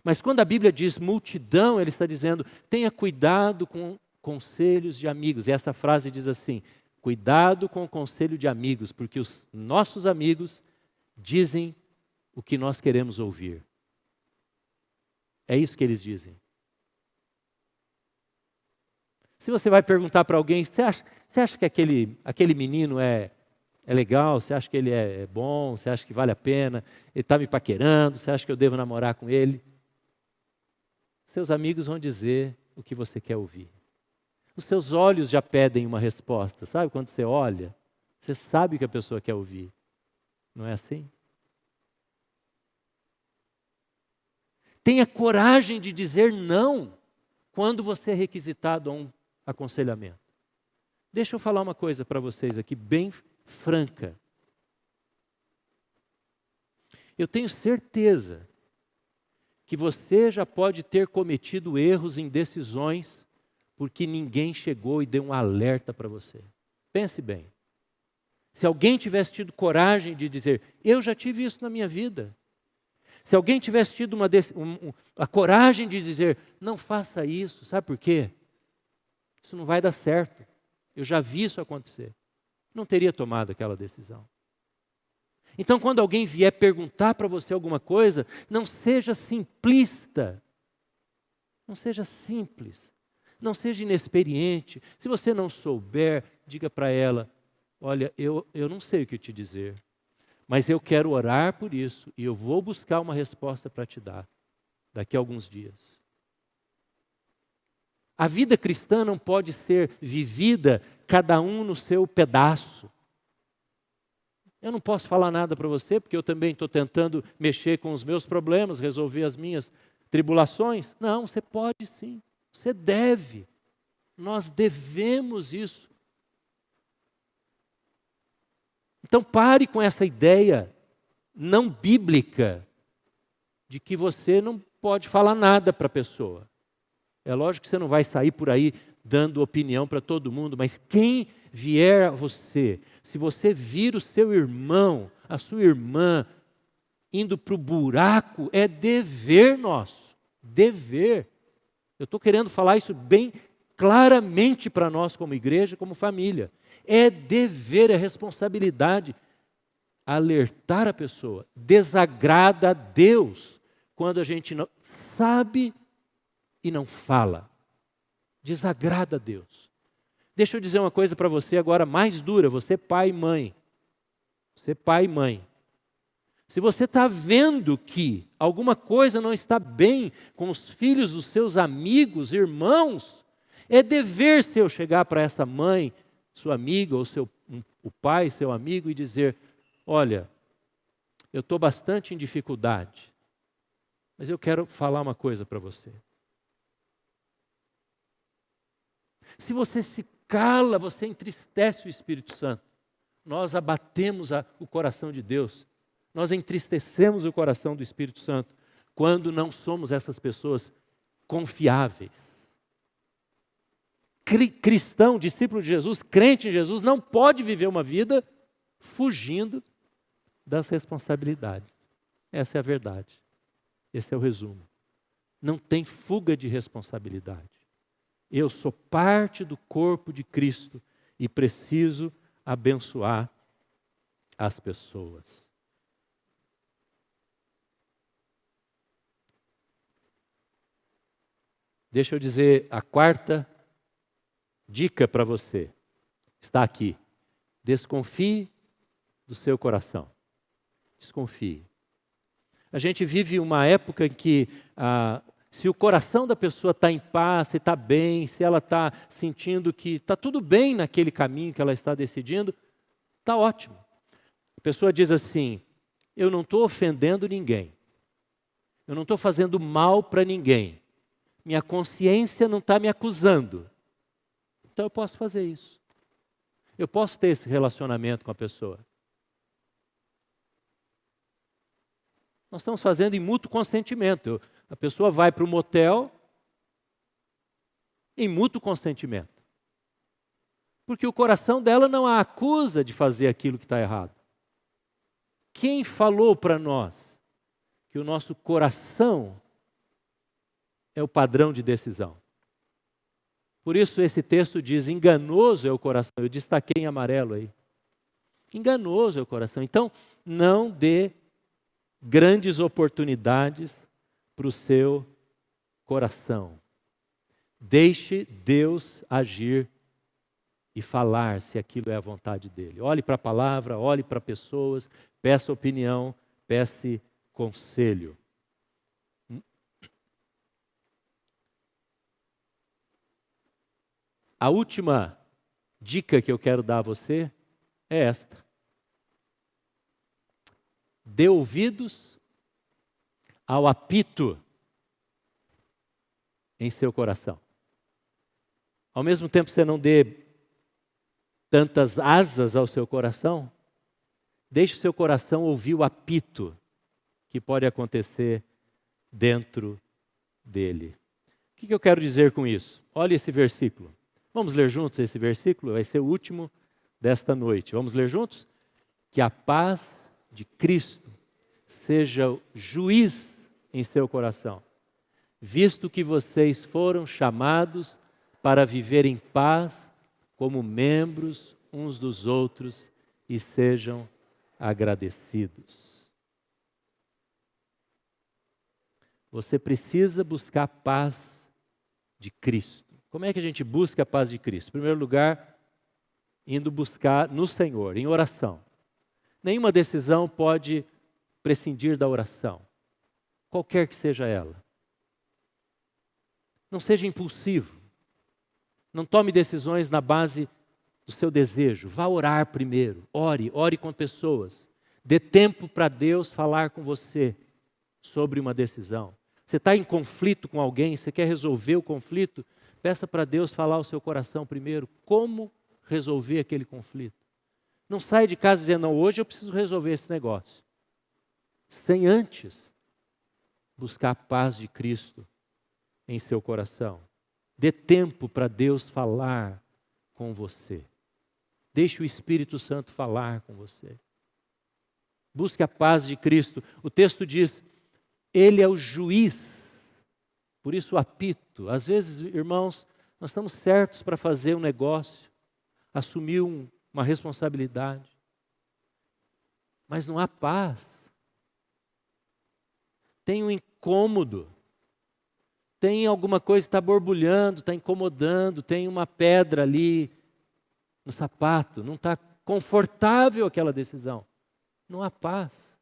Mas quando a Bíblia diz multidão, ele está dizendo: tenha cuidado com conselhos de amigos. E essa frase diz assim: cuidado com o conselho de amigos, porque os nossos amigos dizem o que nós queremos ouvir. É isso que eles dizem. Se você vai perguntar para alguém: você acha que aquele menino é legal? Você acha que ele é bom? Você acha que vale a pena? Ele está me paquerando? Você acha que eu devo namorar com ele? Seus amigos vão dizer o que você quer ouvir. Os seus olhos já pedem uma resposta. Sabe quando você olha, você sabe o que a pessoa quer ouvir. Não é assim? Tenha coragem de dizer não quando você é requisitado a um aconselhamento. Deixa eu falar uma coisa para vocês aqui, bem franca. Eu tenho certeza que você já pode ter cometido erros em decisões porque ninguém chegou e deu um alerta para você. Pense bem. Se alguém tivesse tido coragem de dizer: eu já tive isso na minha vida. Se alguém tivesse tido a coragem de dizer: não faça isso, sabe por quê? Isso não vai dar certo. Eu já vi isso acontecer. Não teria tomado aquela decisão. Então, quando alguém vier perguntar para você alguma coisa, não seja simplista. Não seja simples. Não seja inexperiente. Se você não souber, diga para ela, olha, eu não sei o que te dizer, mas eu quero orar por isso e eu vou buscar uma resposta para te dar daqui a alguns dias. A vida cristã não pode ser vivida cada um no seu pedaço. Eu não posso falar nada para você, porque eu também estou tentando mexer com os meus problemas, resolver as minhas tribulações. Não, você pode sim, você deve. Nós devemos isso. Então pare com essa ideia não bíblica de que você não pode falar nada para a pessoa. É lógico que você não vai sair por aí dando opinião para todo mundo, mas quem vier a você, se você vir o seu irmão, a sua irmã, indo para o buraco, é dever nosso, dever. Eu estou querendo falar isso bem claramente para nós como igreja, como família. É dever, é responsabilidade alertar a pessoa. Desagrada a Deus quando a gente não sabe e não fala. Desagrada a Deus. Deixa eu dizer uma coisa para você agora mais dura, você pai e mãe. Você pai e mãe. Se você está vendo que alguma coisa não está bem com os filhos dos seus amigos, irmãos, é dever seu chegar para essa mãe, sua amiga, ou o pai, seu amigo, e dizer, olha, eu estou bastante em dificuldade, mas eu quero falar uma coisa para você. Se você se cala, você entristece o Espírito Santo. Nós abatemos o coração de Deus. Nós entristecemos o coração do Espírito Santo quando não somos essas pessoas confiáveis. Cristão, discípulo de Jesus, crente em Jesus, não pode viver uma vida fugindo das responsabilidades. Essa é a verdade. Esse é o resumo. Não tem fuga de responsabilidade. Eu sou parte do corpo de Cristo e preciso abençoar as pessoas. Deixa eu dizer a quarta dica para você. Está aqui. Desconfie do seu coração. Desconfie. A gente vive uma época em que se o coração da pessoa está em paz, se está bem, se ela está sentindo que está tudo bem naquele caminho que ela está decidindo, está ótimo. A pessoa diz assim, eu não estou ofendendo ninguém. Eu não estou fazendo mal para ninguém. Minha consciência não está me acusando. Então eu posso fazer isso. Eu posso ter esse relacionamento com a pessoa. Nós estamos fazendo em mútuo consentimento. A pessoa vai para o motel em mútuo consentimento. Porque o coração dela não a acusa de fazer aquilo que está errado. Quem falou para nós que o nosso coração é o padrão de decisão? Por isso esse texto diz, enganoso é o coração. Eu destaquei em amarelo aí. Enganoso é o coração. Então, não dê grandes oportunidades para o seu coração. Deixe Deus agir e falar se aquilo é a vontade dele. Olhe para a palavra, olhe para pessoas, peça opinião, peça conselho. A última dica que eu quero dar a você é esta. Dê ouvidos ao apito em seu coração. Ao mesmo tempo que você não dê tantas asas ao seu coração, deixe o seu coração ouvir o apito que pode acontecer dentro dele. O que eu quero dizer com isso? Olha esse versículo. Vamos ler juntos esse versículo? Vai ser o último desta noite. Vamos ler juntos? Que a paz de Cristo seja o juiz em seu coração, visto que vocês foram chamados para viver em paz como membros uns dos outros e sejam agradecidos. Você precisa buscar a paz de Cristo. Como é que a gente busca a paz de Cristo? Em primeiro lugar, indo buscar no Senhor, em oração. Nenhuma decisão pode prescindir da oração, qualquer que seja ela. Não seja impulsivo. Não tome decisões na base do seu desejo. Vá orar primeiro. Ore com pessoas. Dê tempo para Deus falar com você sobre uma decisão. Você está em conflito com alguém, você quer resolver o conflito, peça para Deus falar ao seu coração primeiro como resolver aquele conflito. Não saia de casa dizendo, não, hoje eu preciso resolver esse negócio. Sem antes buscar a paz de Cristo em seu coração. Dê tempo para Deus falar com você. Deixe o Espírito Santo falar com você. Busque a paz de Cristo. O texto diz, Ele é o juiz. Por isso o apito. Às vezes, irmãos, nós estamos certos para fazer um negócio, assumir uma responsabilidade. Mas não há paz. Tem um incômodo. Tem alguma coisa que está borbulhando, está incomodando, tem uma pedra ali no sapato, não está confortável aquela decisão. Não há paz.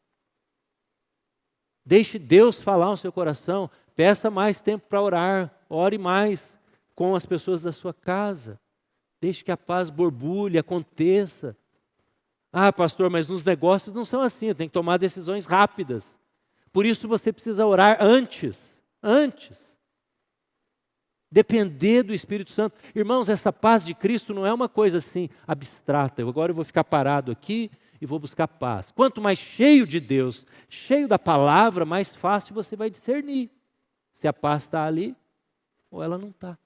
Deixe Deus falar no seu coração, peça mais tempo para orar, ore mais com as pessoas da sua casa. Deixe que a paz borbulhe, aconteça. Ah, pastor, mas nos negócios não são assim, tem que tomar decisões rápidas. Por isso você precisa orar antes. Depender do Espírito Santo. Irmãos, essa paz de Cristo não é uma coisa assim abstrata. Agora eu vou ficar parado aqui e vou buscar paz. Quanto mais cheio de Deus, cheio da palavra, mais fácil você vai discernir se a paz está ali ou ela não está.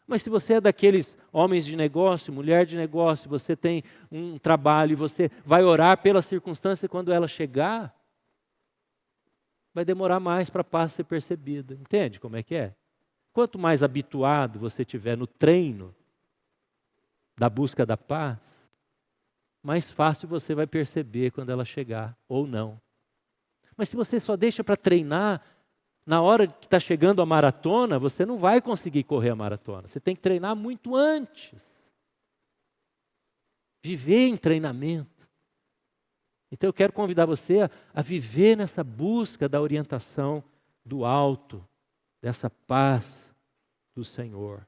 Mas se você é daqueles homens de negócio, mulher de negócio, você tem um trabalho e você vai orar pela circunstância quando ela chegar, vai demorar mais para a paz ser percebida. Entende como é que é? Quanto mais habituado você estiver no treino da busca da paz, mais fácil você vai perceber quando ela chegar ou não. Mas se você só deixa para treinar, na hora que está chegando a maratona, você não vai conseguir correr a maratona. Você tem que treinar muito antes. Viver em treinamento. Então eu quero convidar você a viver nessa busca da orientação do alto, dessa paz do Senhor.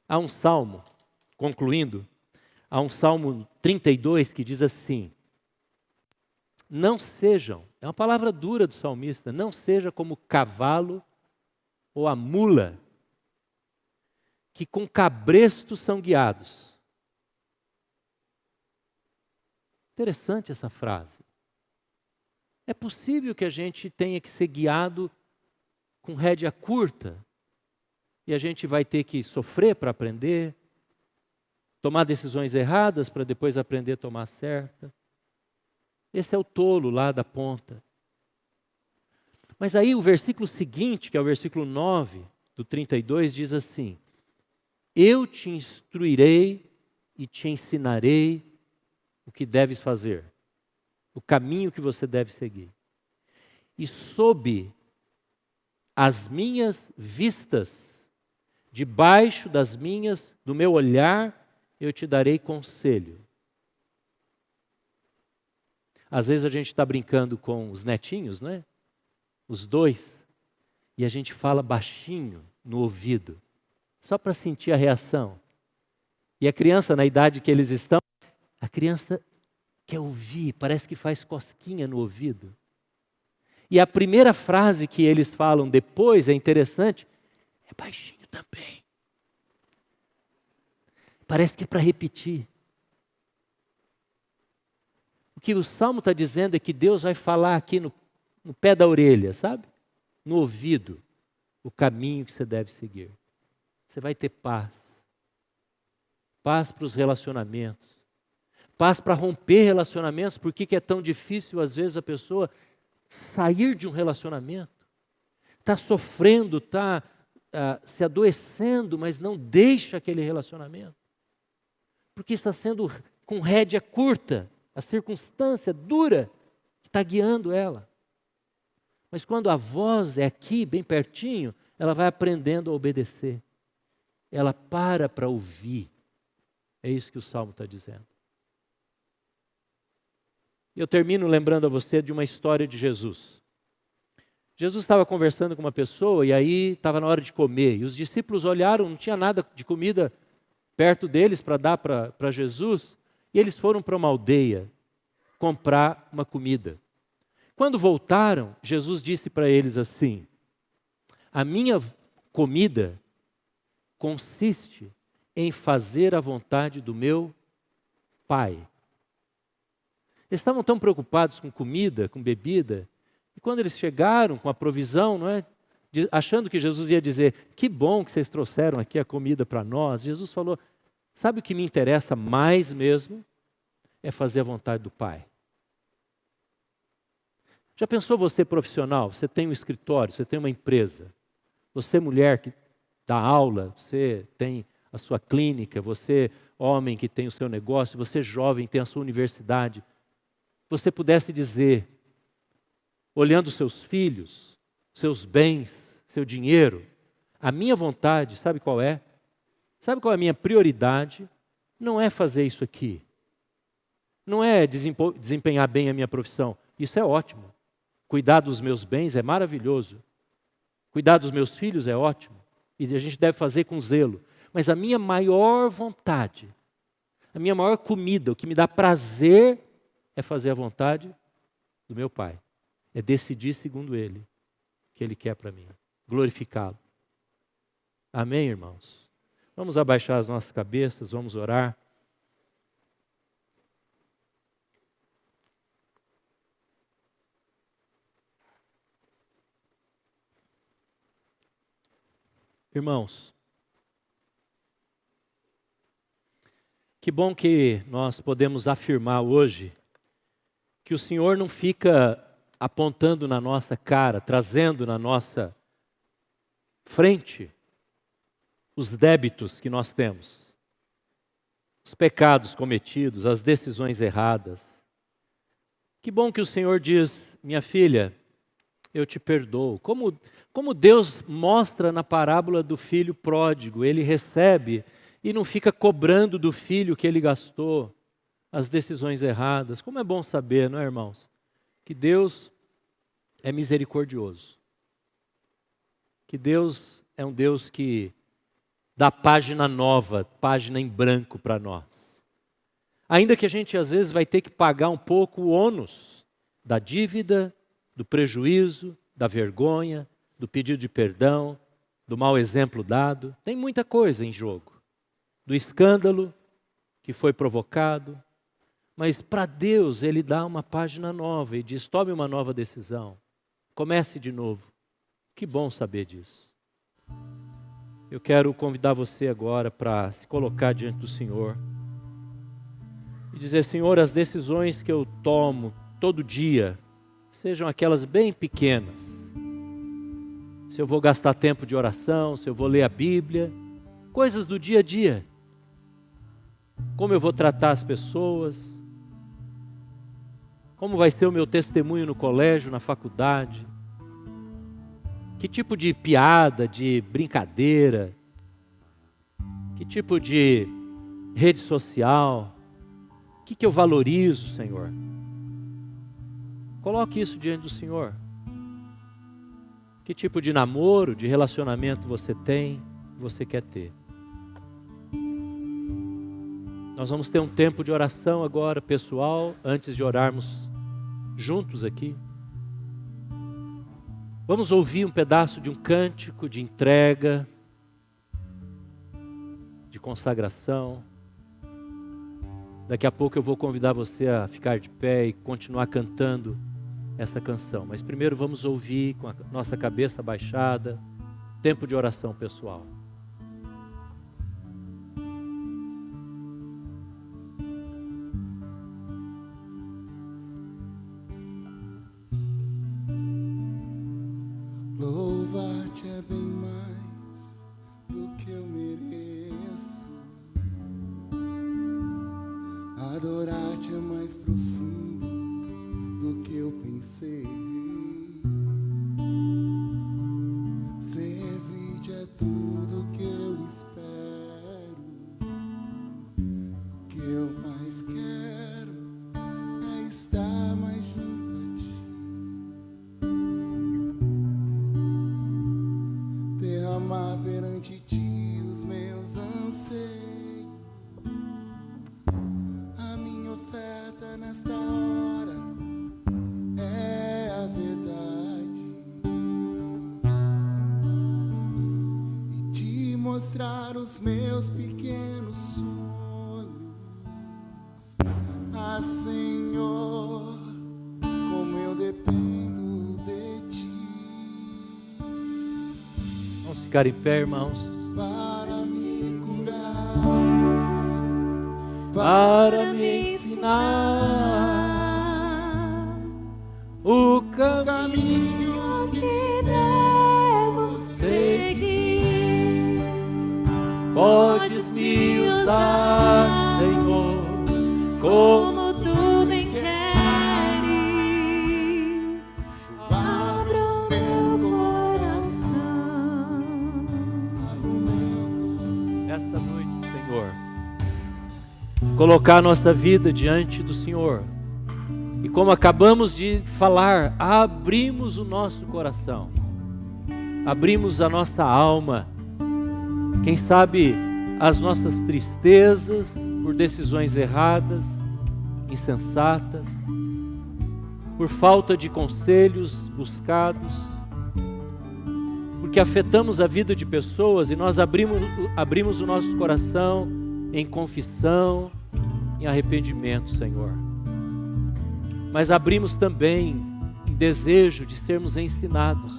Há um salmo, concluindo, há um salmo 32 que diz assim, não sejam, é uma palavra dura do salmista, não seja como o cavalo ou a mula, que com cabrestos são guiados. Interessante essa frase. É possível que a gente tenha que ser guiado com rédea curta e a gente vai ter que sofrer para aprender, tomar decisões erradas para depois aprender a tomar certa. Esse é o tolo lá da ponta. Mas aí o versículo seguinte, que é o versículo 9 do 32, diz assim, eu te instruirei e te ensinarei o que deves fazer. O caminho que você deve seguir. E sob as minhas vistas, debaixo do meu olhar, eu te darei conselho. Às vezes a gente está brincando com os netinhos, né? Os dois. E a gente fala baixinho no ouvido, só para sentir a reação. E a criança, na idade que eles estão, a criança quer ouvir, parece que faz cosquinha no ouvido. E a primeira frase que eles falam depois, é interessante, é baixinho também. Parece que é para repetir. O que o Salmo está dizendo é que Deus vai falar aqui no pé da orelha, sabe? No ouvido, o caminho que você deve seguir. Você vai ter paz. Paz para os relacionamentos. Paz para romper relacionamentos. Por que é tão difícil, às vezes, a pessoa sair de um relacionamento? Está sofrendo, está se adoecendo, mas não deixa aquele relacionamento. porque está sendo com rédea curta, a circunstância dura que está guiando ela. Mas quando a voz é aqui, bem pertinho, ela vai aprendendo a obedecer. Ela para ouvir. É isso que o Salmo está dizendo. Eu termino lembrando a você de uma história de Jesus. Jesus estava conversando com uma pessoa e aí estava na hora de comer. E os discípulos olharam, não tinha nada de comida perto deles para dar para Jesus. E eles foram para uma aldeia comprar uma comida. Quando voltaram, Jesus disse para eles assim: a minha comida consiste em fazer a vontade do meu Pai. Eles estavam tão preocupados com comida, com bebida, e quando eles chegaram com a provisão, não é? Achando que Jesus ia dizer, que bom que vocês trouxeram aqui a comida para nós, Jesus falou, sabe o que me interessa mais mesmo? É fazer a vontade do Pai. Já pensou você profissional, você tem um escritório, você tem uma empresa, você mulher que dá aula, você tem a sua clínica, você homem que tem o seu negócio, você jovem tem a sua universidade, você pudesse dizer, olhando seus filhos, seus bens, seu dinheiro, a minha vontade, sabe qual é? Sabe qual é a minha prioridade? Não é fazer isso aqui. Não é desempenhar bem a minha profissão. Isso é ótimo. Cuidar dos meus bens é maravilhoso. Cuidar dos meus filhos é ótimo. E a gente deve fazer com zelo. Mas a minha maior vontade, a minha maior comida, o que me dá prazer é fazer a vontade do meu Pai. É decidir segundo Ele, o que Ele quer para mim. Glorificá-lo. Amém, irmãos? Vamos abaixar as nossas cabeças, vamos orar. Irmãos, que bom que nós podemos afirmar hoje que o Senhor não fica apontando na nossa cara, trazendo na nossa frente os débitos que nós temos, os pecados cometidos, as decisões erradas. Que bom que o Senhor diz, minha filha, eu te perdoo. Como Deus mostra na parábola do filho pródigo, ele recebe e não fica cobrando do filho que ele gastou, as decisões erradas. Como é bom saber, não é, irmãos? Que Deus é misericordioso. Que Deus é um Deus que dá página nova, página em branco para nós. Ainda que a gente às vezes vai ter que pagar um pouco o ônus da dívida, do prejuízo, da vergonha, do pedido de perdão, do mau exemplo dado. Tem muita coisa em jogo. Do escândalo que foi provocado. Mas para Deus Ele dá uma página nova e diz, tome uma nova decisão. Comece de novo. Que bom saber disso. Eu quero convidar você agora para se colocar diante do Senhor. E dizer, Senhor, as decisões que eu tomo todo dia, sejam aquelas bem pequenas. Se eu vou gastar tempo de oração, se eu vou ler a Bíblia, coisas do dia a dia. Como eu vou tratar as pessoas, como vai ser o meu testemunho no colégio, na faculdade, que tipo de piada, de brincadeira, que tipo de rede social, o que eu valorizo, Senhor? Coloque isso diante do Senhor. Que tipo de namoro, de relacionamento você tem, você quer ter? Nós vamos ter um tempo de oração agora, pessoal, antes de orarmos juntos aqui. Vamos ouvir um pedaço de um cântico de entrega, de consagração. Daqui a pouco eu vou convidar você a ficar de pé e continuar cantando essa canção. Mas primeiro vamos ouvir com a nossa cabeça baixada, tempo de oração pessoal. Louvar-te é bem mais do que eu mereço. profundo do que eu pensei. Servir-te é tudo que eu espero. O que eu mais quero é estar mais junto a ti. Derramar perante ti os meus anseios. A minha oferta nesta hora é a verdade. E te mostrar os meus pequenos sonhos. Ah, Senhor, como eu dependo de ti. Vamos ficar em pé, irmãos. Para me curar, Para me ensinar o caminho que devo seguir. podes me usar, Senhor, como Como tu bem queres, abro meu coração. esta noite, Senhor, colocar nossa vida diante do Senhor. E como acabamos de falar, abrimos o nosso coração, abrimos a nossa alma. Quem sabe as nossas tristezas por decisões erradas, insensatas, por falta de conselhos buscados, porque afetamos a vida de pessoas e nós abrimos o nosso coração em confissão, em arrependimento, Senhor. Mas abrimos também em desejo de sermos ensinados.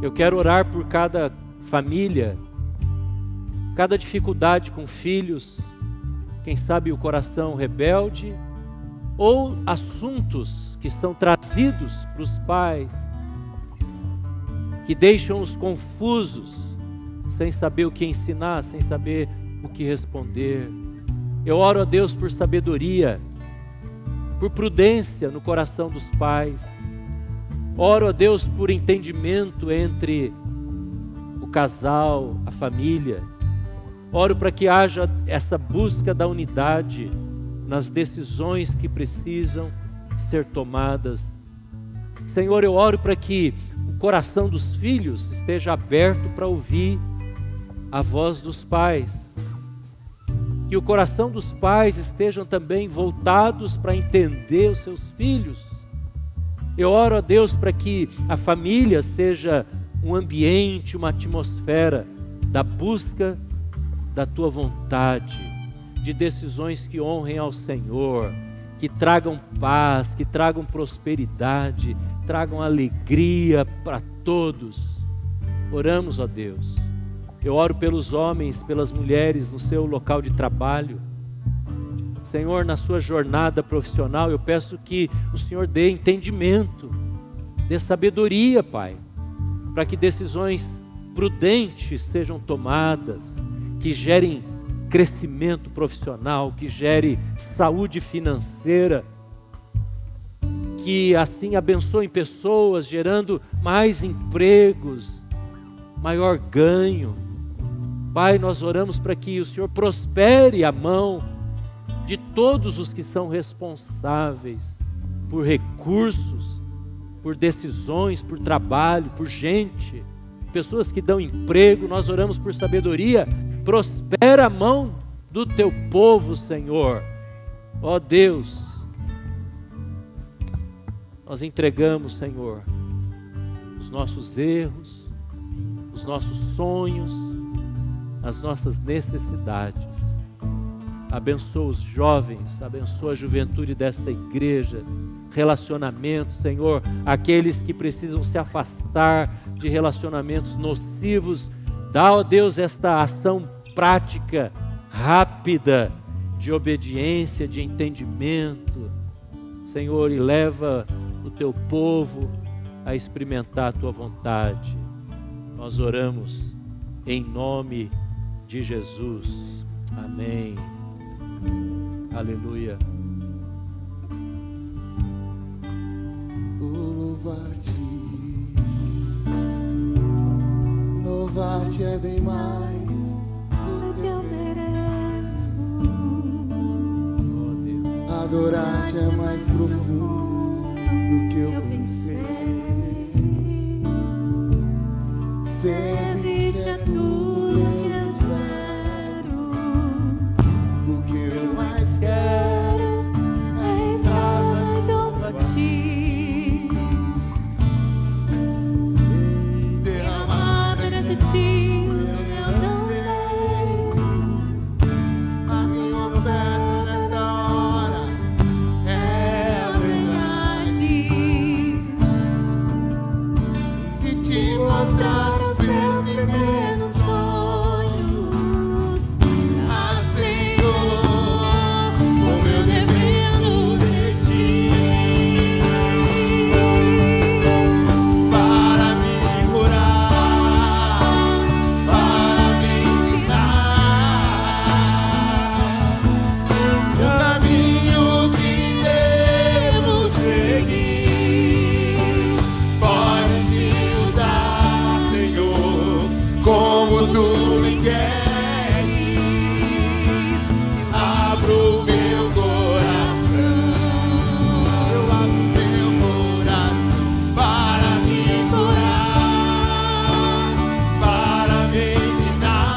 Eu quero orar por cada família, cada dificuldade com filhos, quem sabe o coração rebelde, ou assuntos que são trazidos para os pais, que deixam-os confusos, sem saber o que ensinar, sem saber o que responder. Eu oro a Deus por sabedoria, por prudência no coração dos pais. Oro a Deus por entendimento entre o casal, a família. Oro para que haja essa busca da unidade nas decisões que precisam ser tomadas. Senhor, eu oro para que o coração dos filhos esteja aberto para ouvir a voz dos pais. Que o coração dos pais estejam também voltados para entender os seus filhos. Eu oro a Deus para que a família seja um ambiente, uma atmosfera da busca da Tua vontade, de decisões que honrem ao Senhor, que tragam paz, que tragam prosperidade, tragam alegria para todos. Oramos, ó Deus. Eu oro pelos homens, pelas mulheres no seu local de trabalho. Senhor, na sua jornada profissional, eu peço que o Senhor dê entendimento, dê sabedoria, Pai, para que decisões prudentes sejam tomadas, que gerem crescimento profissional, que gere saúde financeira, que assim abençoem pessoas, gerando mais empregos, maior ganho. Pai, nós oramos para que o Senhor prospere a mão de todos os que são responsáveis por recursos, por decisões, por trabalho, por gente, pessoas que dão emprego. Nós oramos por sabedoria. Prospera a mão do Teu povo, Senhor. Ó Deus, nós entregamos, Senhor, os nossos erros, os nossos sonhos, as nossas necessidades. Abençoa os jovens, abençoa a juventude desta igreja, relacionamentos, Senhor, aqueles que precisam se afastar de relacionamentos nocivos. Dá, ó Deus, esta ação prática, rápida, de obediência, de entendimento, Senhor, e leva o Teu povo a experimentar a Tua vontade. Nós oramos em nome de Jesus. Amém. Aleluia. Louvar-te é bem mais do que eu mereço. Oh, Deus. adorar-te é mais profundo do que eu pensei. Servir-te é tudo que eu espero. O que eu mais quero É estar mais junto a ti. derramar Perante ti os meus anseios. a minha oferta nesta hora é a verdade. E te mostrar os meus pequenos sonhos. Ah, Senhor, como eu dependo de ti para me curar, para me ensinar o caminho que devo seguir. Pode me usar, Senhor, como tu me queres. Abro meu coração, eu abro meu coração para me curar, para me ensinar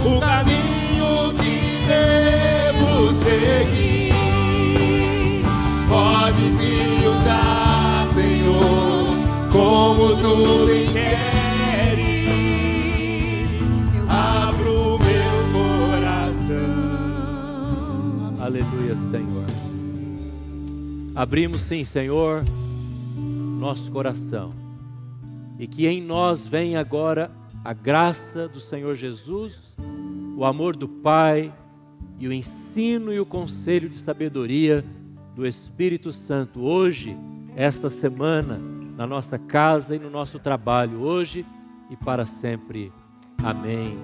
o caminho que devo seguir. Pode me usar, Senhor, como tu me queres. Abro meu coração. Aleluia, Senhor. Abrimos sim, Senhor, nosso coração. E que em nós venha agora a graça do Senhor Jesus, o amor do Pai e o ensino e o conselho de sabedoria do Espírito Santo hoje, esta semana, na nossa casa e no nosso trabalho, hoje e para sempre. Amém.